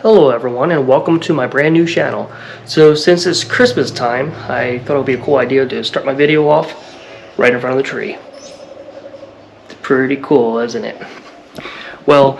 Hello everyone and welcome to my brand new channel. So since it's Christmas time, I thought it would be a cool idea to start my video off right in front of the tree. It's pretty cool, isn't it? Well,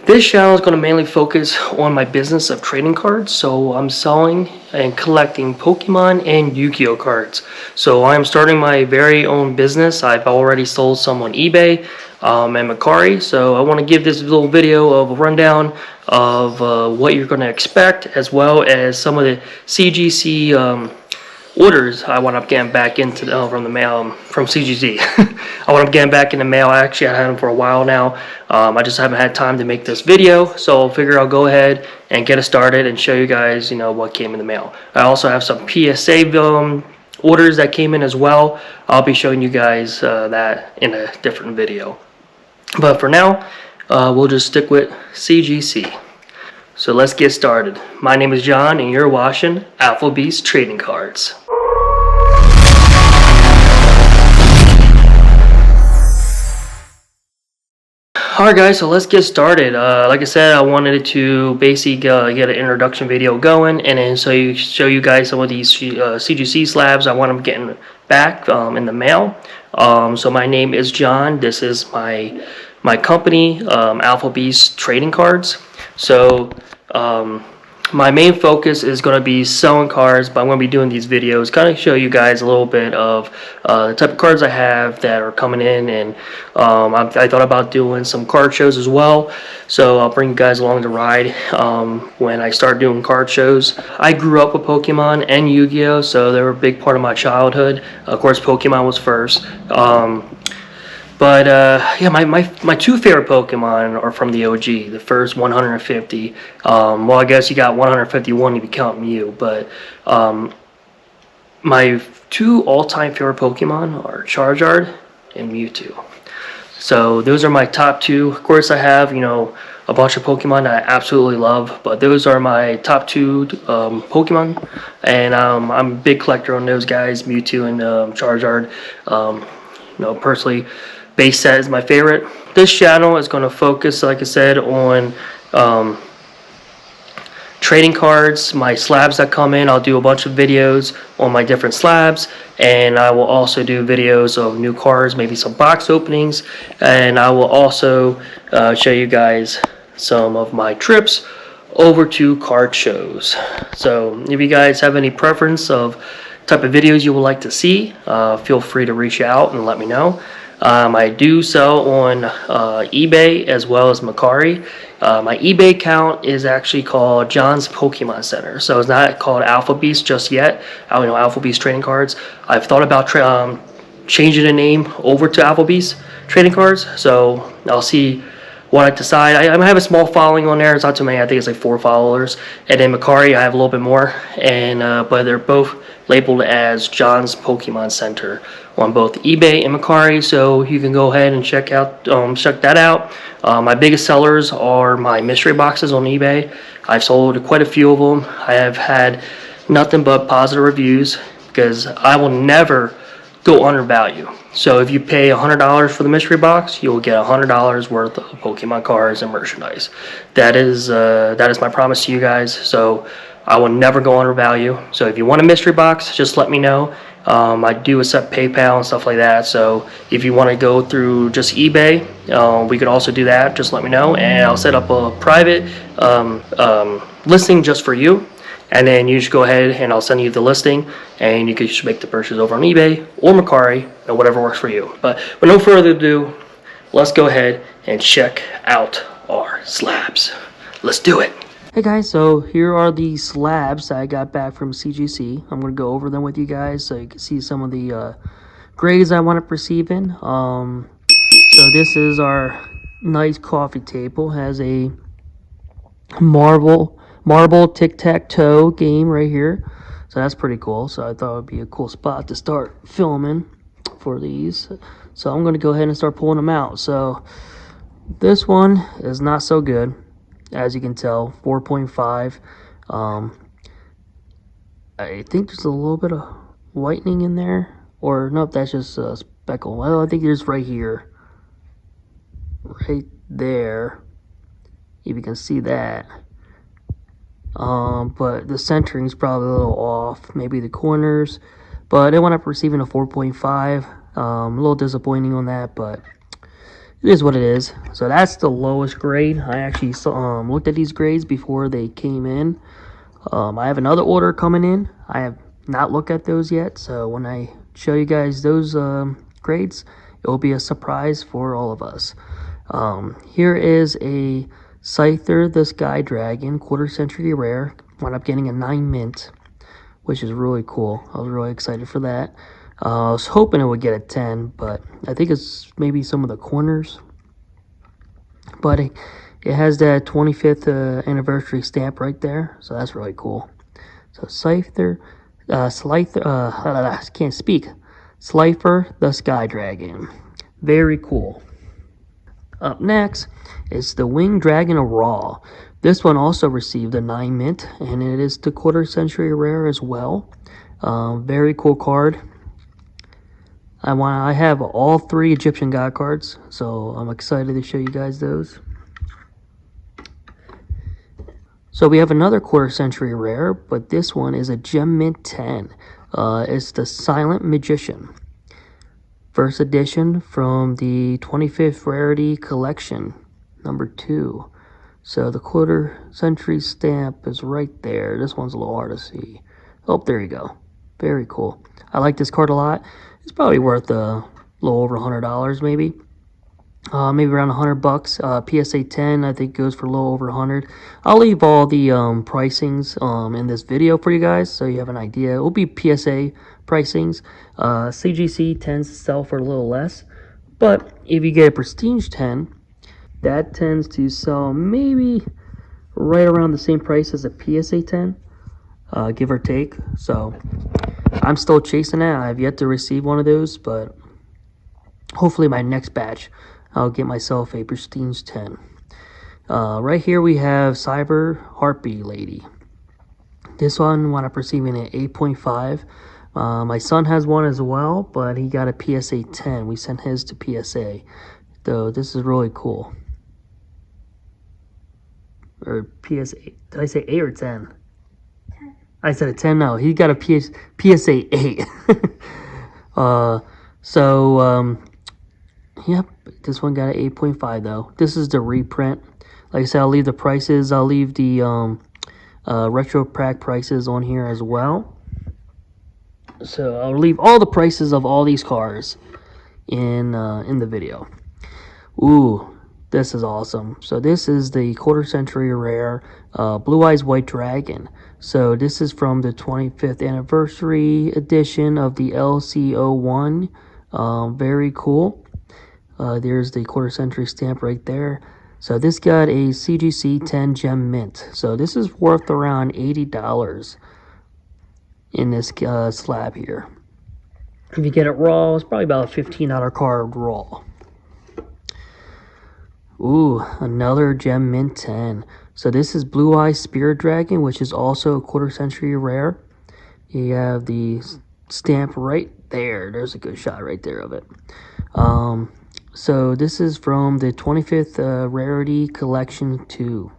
this channel is going to mainly focus on my business of trading cards. So I'm selling and collecting Pokemon and Yu-Gi-Oh cards. So I'm starting my very own business. I've already sold some on eBay and Mercari. So I want to give this little video of a rundown of what you're going to expect, as well as some of the CGC orders I wound up getting back into from the mail from CGC. I wound up getting back in the mail. Actually, I had them for a while now. I just haven't had time to make this video, so I figure I'll go ahead and get it started and show you guys, what came in the mail. I also have some PSA orders that came in as well. I'll be showing you guys that in a different video. But for now, we'll just stick with CGC. So let's get started. My name is John, and you're watching Alpha Beast Trading Cards. Alright guys, so let's get started. Like I said, I wanted to basically get an introduction video going, and then show you guys some of these CGC slabs I want them getting back in the mail. So my name is John. This is my company, Alpha Beast Trading Cards. So my main focus is going to be selling cards, but I'm going to be doing these videos kind of show you guys a little bit of the type of cards I have that are coming in, and I thought about doing some card shows as well, so I'll bring you guys along the ride when I start doing card shows. I grew up with Pokemon and Yu-Gi-Oh, so they were a big part of my childhood. Of course, Pokemon was first. But yeah, my two favorite Pokemon are from the OG. The first 150. Well, I guess you got 151 if you count Mew. But my two all-time favorite Pokemon are Charizard and Mewtwo. So those are my top two. Of course, I have a bunch of Pokemon that I absolutely love, but those are my top two Pokemon, and I'm a big collector on those guys, Mewtwo and Charizard. Personally, base set is my favorite. This channel is going to focus, like I said, on trading cards, my slabs that come in. I'll do a bunch of videos on my different slabs, and I will also do videos of new cards, maybe some box openings, and I will also show you guys some of my trips over to card shows. So if you guys have any preference of type of videos you would like to see, feel free to reach out and let me know. I do sell on eBay as well as Mercari. My eBay account is actually called John's Pokemon Center, so it's not called Alpha Beast just yet. Alpha Beast Trading Cards. I've thought about changing the name over to Alpha Beast Trading Cards, so I'll see what I decide. I have a small following on there. It's not too many. I think it's like 4 followers. And then Mercari, I have a little bit more. And but they're both labeled as John's Pokemon Center on both eBay and Mercari. So you can go ahead and check that out. My biggest sellers are my mystery boxes on eBay. I've sold quite a few of them. I have had nothing but positive reviews because I will never go under value. So if you pay $100 for the mystery box, you will get $100 worth of Pokemon cards and merchandise. That is my promise to you guys. So I will never go under value. So if you want a mystery box, just let me know. I do accept PayPal and stuff like that. So if you want to go through just eBay, we could also do that. Just let me know, and I'll set up a private listing just for you. And then you just go ahead and I'll send you the listing, and you can just make the purchase over on eBay or Mercari, or whatever works for you. But with no further ado, let's go ahead and check out our slabs. Let's do it. Hey guys, so here are the slabs that I got back from CGC. I'm going to go over them with you guys so you can see some of the grades I want to perceive in. So this is our nice coffee table. Has a marble tic-tac-toe game right here, so that's pretty cool. So I thought it would be a cool spot to start filming for these. So I'm going to go ahead and start pulling them out. So this one is not so good, as you can tell. 4.5. I think there's a little bit of whitening in there, or nope, that's just a speckle. Well, I think there's right here, right there, if you can see that. but the centering is probably a little off, maybe the corners, but it wound up receiving a 4.5. A little disappointing on that, but it is what it is. So that's the lowest grade. I actually looked at these grades before they came in. I have another order coming in. I have not looked at those yet, so when I show you guys those grades, it will be a surprise for all of us. Here is a Scyther the Sky Dragon, quarter century rare. Wound up getting a 9 mint, which is really cool. I was really excited for that. I was hoping it would get a 10, but I think it's maybe some of the corners. But it has that 25th anniversary stamp right there, so that's really cool. So Scyther, I can't speak. Slifer the Sky Dragon. Very cool. Up next is the Winged Dragon of Raw. This one also received a 9 mint, and it is the quarter century rare as well. Very cool card. I have all 3 Egyptian God cards, so I'm excited to show you guys those. So we have another quarter century rare, but this one is a Gem Mint 10. It's the Silent Magician. First edition from the 25th Rarity Collection, number 2. So the quarter century stamp is right there. This one's a little hard to see. Oh, there you go. Very cool. I like this card a lot. It's probably worth a little over $100 maybe. Maybe around $100. PSA 10 I think goes for a little over 100. I'll leave all the pricings in this video for you guys so you have an idea. It will be PSA pricings. CGC tends to sell for a little less, but if you get a Prestige 10, that tends to sell maybe right around the same price as a PSA 10, give or take. So I'm still chasing that. I have yet to receive one of those, but hopefully my next batch I'll get myself a Prestige 10. Right here we have Cyber Harpy Lady. This one wound up receiving an 8.5. My son has one as well, but he got a PSA 10. We sent his to PSA. Though this is really cool. Or PSA, did I say 8 or 10? 10. I said a 10, no. He got a PSA 8. Yep, this one got an 8.5 though. This is the reprint. Like I said, I'll leave the prices. I'll leave the retro pack prices on here as well. So I'll leave all the prices of all these cars in the video. Ooh, this is awesome. So this is the quarter century rare Blue Eyes White Dragon. So this is from the 25th anniversary edition of the LC01. Very cool. There's the quarter century stamp right there. So this got a CGC 10 Gem Mint. So this is worth around $80 in this slab here. If you get it raw, it's probably about a $15 card raw. Ooh, another Gem Mint 10. So this is Blue Eye Spirit Dragon, which is also a quarter century rare. You have the stamp right there. There's a good shot right there of it. So this is from the 25th Rarity Collection 2.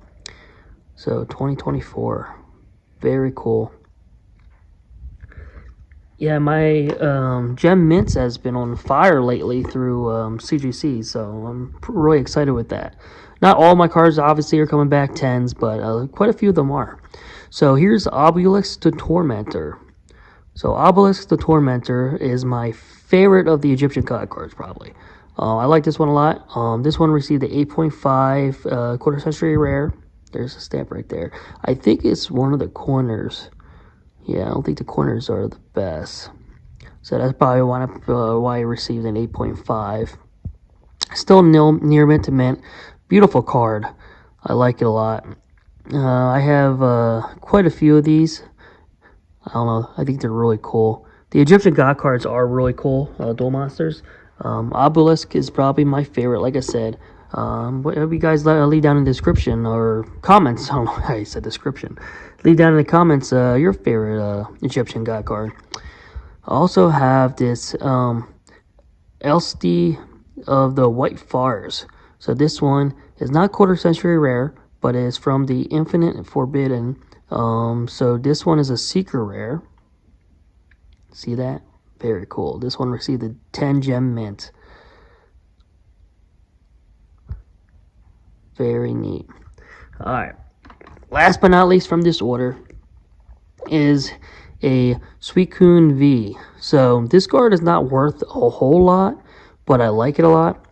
So 2024. Very cool. Yeah, my Gem Mints has been on fire lately through CGC, so I'm really excited with that. Not all my cards obviously are coming back 10s, but quite a few of them are. So here's Obelisk the Tormentor. So Obelisk the Tormentor is my favorite of the Egyptian God cards, probably. I like this one a lot. This one received the 8.5 quarter century rare. There's a stamp right there. I think it's one of the corners. Yeah, I don't think the corners are the best. So that's probably why I received an 8.5. Still near mint to mint. Beautiful card. I like it a lot. I have quite a few of these. I don't know. I think they're really cool. The Egyptian God cards are really cool. Duel Monsters. Obelisk is probably my favorite, like I said. Whatever you guys leave down in the description or comments. I don't know why I said description. Leave down in the comments your favorite Egyptian God card. I also have this Elsty of the White Fars. So this one is not quarter century rare, but is from the Infinite Forbidden So this one is a secret rare. See that? Very cool. This one received a 10 gem mint. Very neat. Alright. Last but not least from this order is a Suicune V. So this card is not worth a whole lot, but I like it a lot.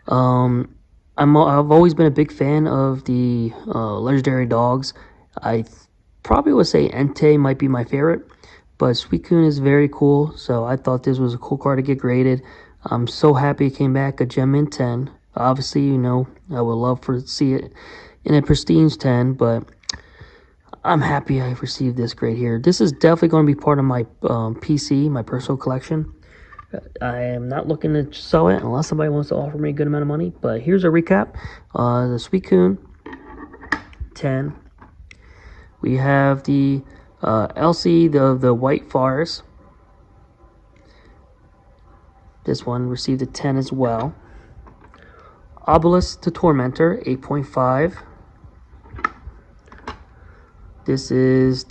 I've always been a big fan of the legendary dogs. I probably would say Entei might be my favorite, but Suicune is very cool, so I thought this was a cool card to get graded. I'm so happy it came back a gem mint 10. Obviously, you know, I would love to see it in a prestige 10, but I'm happy I received this grade here. This is definitely going to be part of my PC, my personal collection. I am not looking to sell it unless somebody wants to offer me a good amount of money. But here's a recap. The Suicune 10. We have the LC, the White Forest. This one received a 10 as well. Obelisk the Tormentor, 8.5. This is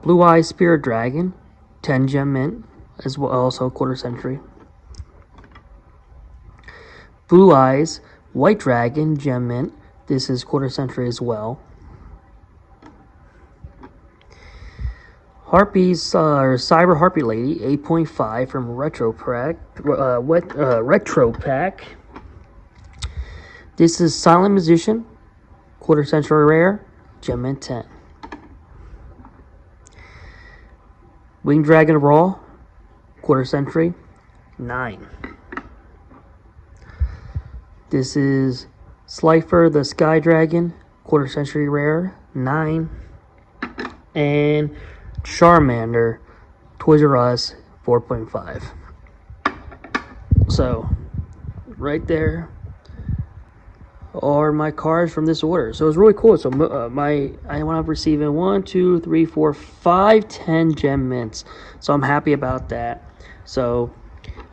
Blue Eyes Spirit Dragon, 10 gem mint, as well, also quarter century. Blue Eyes White Dragon, gem mint. This is quarter century as well. Harpies, Cyber Harpy Lady, 8.5 from Retro Pack. This is Silent Musician, quarter century rare, gem mint 10. Winged Dragon Raw, quarter century, 9. This is Slifer the Sky Dragon, quarter century rare, 9. And Charmander, Toys R Us, 4.5. So, right there are my cards from this order. So it's really cool. So I wound up receiving 1, 2, 3, 4, 5, 10 gem mints. So I'm happy about that. So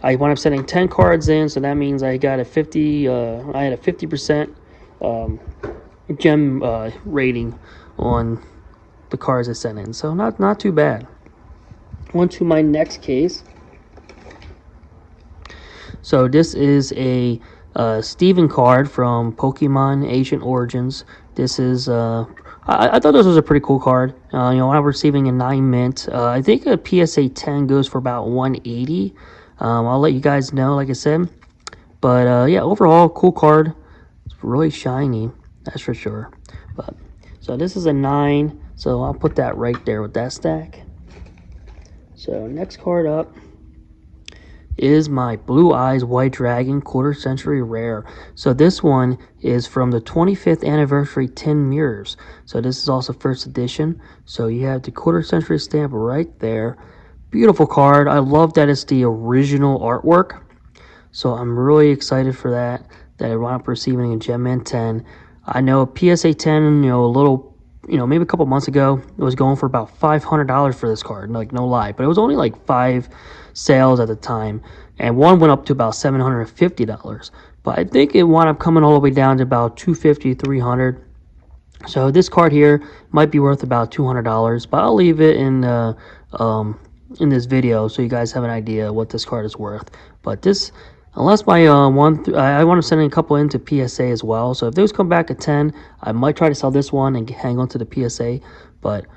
I wound up sending 10 cards in. So that means I got a 50. I had a 50% gem rating on the cards I sent in. So not too bad. On to my next case. So this is a Steven card from Pokemon Ancient Origins. This is I thought this was a pretty cool card. You know, I'm receiving a 9 mint. I think a PSA 10 goes for about 180. I'll let you guys know, like I said. But yeah, overall cool card. It's really shiny, that's for sure. But so this is a 9. So I'll put that right there with that stack. So next card up is my Blue Eyes White Dragon quarter century rare. So this one is from the 25th anniversary tin mirrors. So this is also first edition. So you have the quarter century stamp right there. Beautiful card. I love that it's the original artwork. So I'm really excited for that I wound up receiving a Gem Man 10. I know PSA 10, you know, a little, you know, maybe a couple months ago, it was going for about $500 for this card. Like, no lie. But it was only like 5 sales at the time, and one went up to about $750, but I think it wound up coming all the way down to about $250, $300. So this card here might be worth about $200, but I'll leave it in this video so you guys have an idea what this card is worth. But this, unless my I want to send a couple into PSA as well, so if those come back at 10, I might try to sell this one and hang on to the PSA. But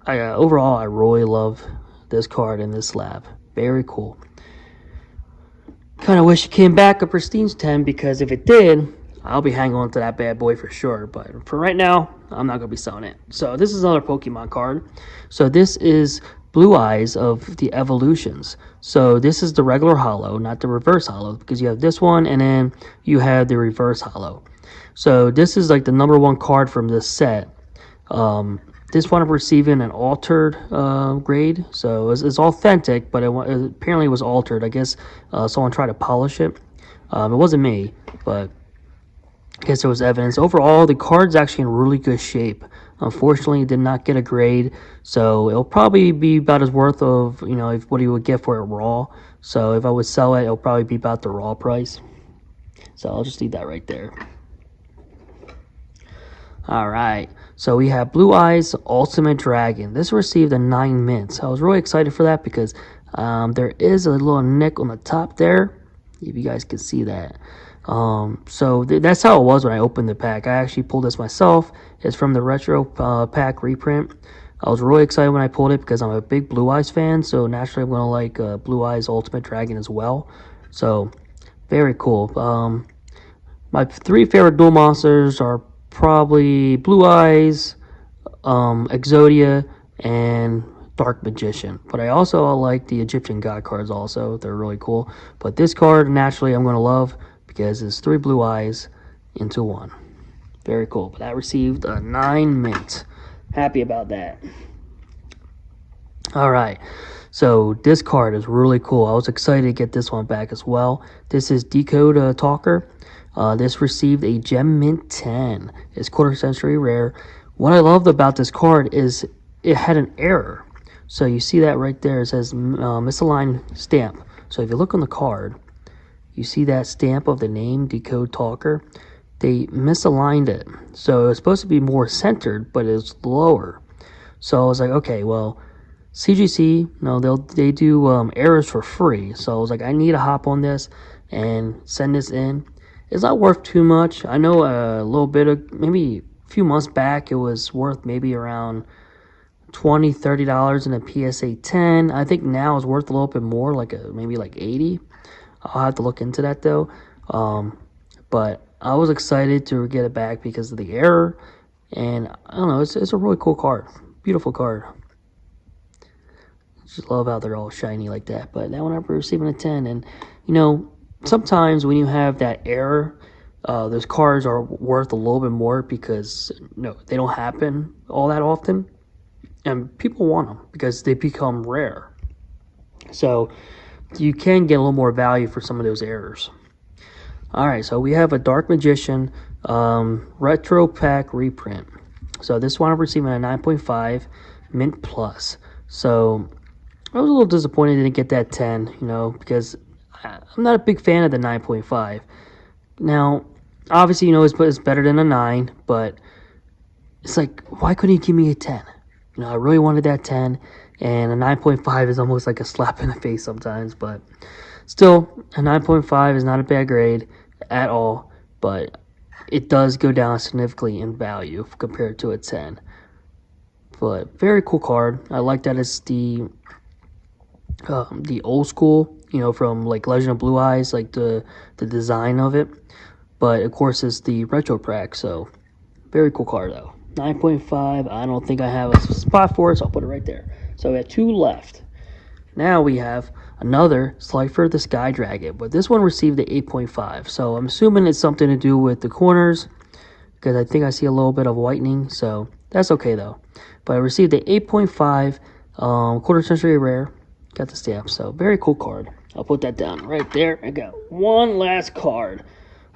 overall, I really love this card in this slab. Very cool. Kind of wish it came back a Prestige 10, because if it did, I'll be hanging on to that bad boy for sure. But for right now, I'm not going to be selling it. So this is another Pokemon card. So this is Blue Eyes of the Evolutions. So this is the regular holo, not the reverse holo, because you have this one and then you have the reverse holo. So this is like the #1 card from this set. This one I'm receiving an altered grade, so it's authentic, but apparently it was altered. I guess someone tried to polish it. It wasn't me, but I guess there was evidence. Overall, the card's actually in really good shape. Unfortunately, it did not get a grade, so it'll probably be about as worth of, you know, what you would get for it raw. So if I would sell it, it'll probably be about the raw price. So I'll just leave that right there. All right. So we have Blue Eyes Ultimate Dragon. This received a 9 mints. I was really excited for that because there is a little nick on the top there, if you guys can see that. That's how it was when I opened the pack. I actually pulled this myself. It's from the Retro Pack reprint. I was really excited when I pulled it because I'm a big Blue Eyes fan, so naturally I'm going to like Blue Eyes Ultimate Dragon as well. So, very cool. My 3 favorite dual monsters are probably Blue Eyes, Exodia, and Dark Magician. But I also like the Egyptian God cards also. They're really cool. But this card, naturally, I'm going to love because it's 3 Blue Eyes into 1. Very cool. But I received a 9 mint. Happy about that. Alright, so this card is really cool. I was excited to get this one back as well. This is Decode Talker. This received a Gem Mint 10. It's quarter century rare. What I loved about this card is it had an error. So you see that right there. It says misaligned stamp. So if you look on the card, you see that stamp of the name Decode Talker. They misaligned it. So it's supposed to be more centered, but it's lower. So I was like, okay, well, CGC, no, they do errors for free. So I was like, I need to hop on this and send this in. It's not worth too much. I know a little bit of, maybe a few months back, it was worth maybe around $20, $30 in a PSA 10. I think now it's worth a little bit more, maybe like 80. I'll have to look into that though. But I was excited to get it back because of the error, and I don't know, it's a really cool card, beautiful card. Just love how they're all shiny like that. But that one I'm receiving a 10, and you know, sometimes when you have that error, those cards are worth a little bit more because they don't happen all that often, and people want them because they become rare. So you can get a little more value for some of those errors. Alright, so we have a Dark Magician Retro Pack reprint. So this one I'm receiving a 9.5 Mint Plus. So I was a little disappointed I didn't get that 10, because I'm not a big fan of the 9.5. Now, obviously, it's better than a 9, but it's like, why couldn't you give me a 10? I really wanted that 10, and a 9.5 is almost like a slap in the face sometimes, but still, a 9.5 is not a bad grade at all, but it does go down significantly in value compared to a 10. But very cool card. I like that it's the old school, from like Legend of Blue Eyes, like the design of it. But of course, it's the retro pack, so very cool card though. 9.5. I don't think I have a spot for it, so I'll put it right there. So we have 2 left. Now we have another Slifer the Sky Dragon, but this one received an 8.5. So I'm assuming it's something to do with the corners, because I think I see a little bit of whitening, so that's okay though. But I received an 8.5 quarter century rare. Got the stamp, so very cool card. I'll put that down right there. I got one last card.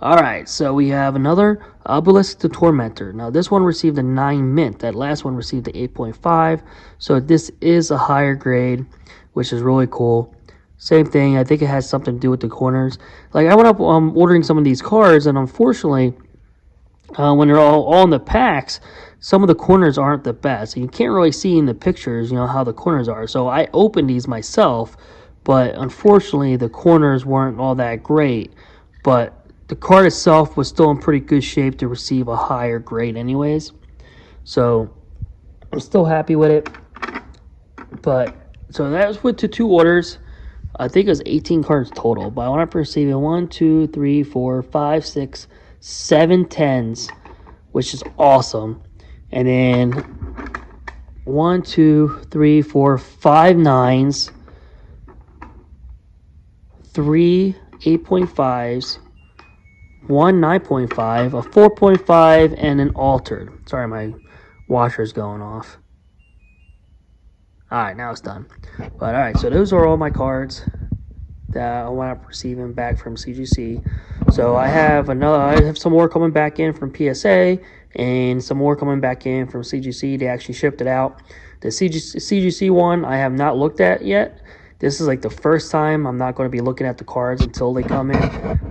Alright, so we have another Obelisk the Tormentor. Now this one received a 9 mint. That last one received an 8.5. So this is a higher grade, which is really cool. Same thing, I think it has something to do with the corners. Like, I went up ordering some of these cards, and unfortunately, when they're all in the packs, some of the corners aren't the best. You can't really see in the pictures, how the corners are. So I opened these myself, but unfortunately, the corners weren't all that great. But the card itself was still in pretty good shape to receive a higher grade anyways. So I'm still happy with it. But so that was with 2 orders. I think it was 18 cards total. But I want to receive 1, 2, 3, 4, 5, 6, 7 10s, which is awesome. And then 1, 2, 3, 4, 5 9s, 3 8.5s, 1 9.5, a 4.5, and an altered. Sorry, my washer's going off. Alright, now it's done. But alright, so those are all my cards that I wound up receiving back from CGC. So I have some more coming back in from PSA, and some more coming back in from CGC. They actually shipped it out. The CGC one I have not looked at yet. this is like the first time I'm not going to be looking at the cards until they come in.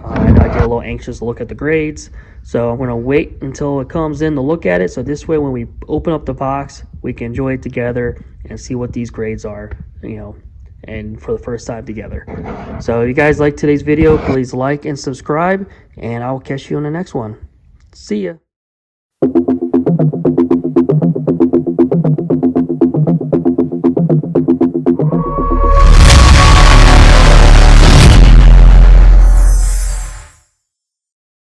I know I get a little anxious to look at the grades, so I'm going to wait until it comes in to look at it. So this way, when we open up the box, we can enjoy it together and see what these grades are, and for the first time together. So if you guys like today's video, please like and subscribe, and I will catch you on the next one. See ya.